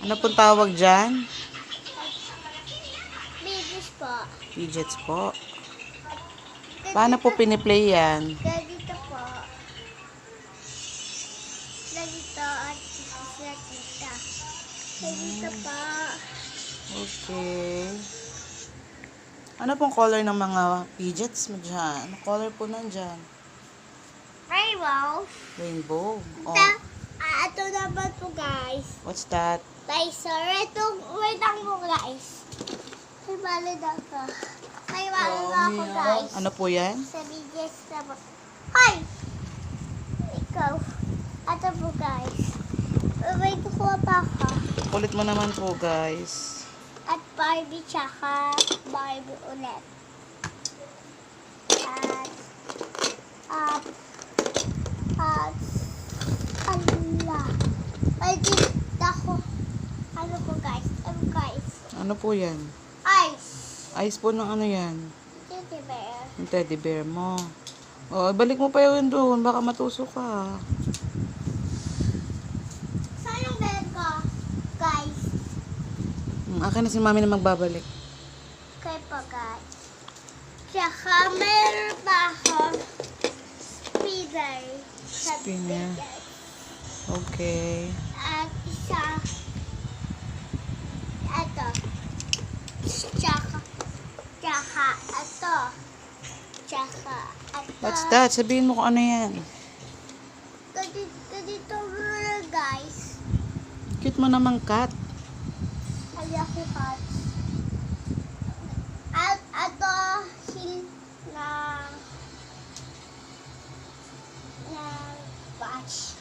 Ano pong tawag dyan? Biggest po. Fidgets po. Paano po piniplay yan? Ganito po. Ganito at isa kita. Ganito po. Okay. Ano pong color ng mga fidgets mo dyan? Ano color po nandyan? Rainbow. Rainbow. Oh, Ito naman po guys. what's that? Laser. Wait lang po guys. May bali na ako. May bali na ako guys. Ano po yan? Sa biggest na po. Hoy! Ikaw. Ito po guys. May kukuha pa ako. Kulit mo naman po, guys. At Barbie tsaka Barbie ulit. At ala. Ay, dito ako. Ano po guys? Ano guys? Ano po yan? Ice. Ice po ng ano yan? Teddy bear. Yung teddy bear mo. Oh, balik mo pa yun doon. Baka matusok ka. Saan yung bed ko? Guys. Akin na si mami na magbabalik. Kay pa guys. Tsaka meron pa ako spinner. Sa Spinner. bed. Okay. At isa. Ito. Tsaka. Tsaka. Ito. Tsaka. Ito. What's that? Sabihin mo kung ano yan. Ganito muna guys. Cute mo naman, cat. Ayoko cut. At ito hill ng batch.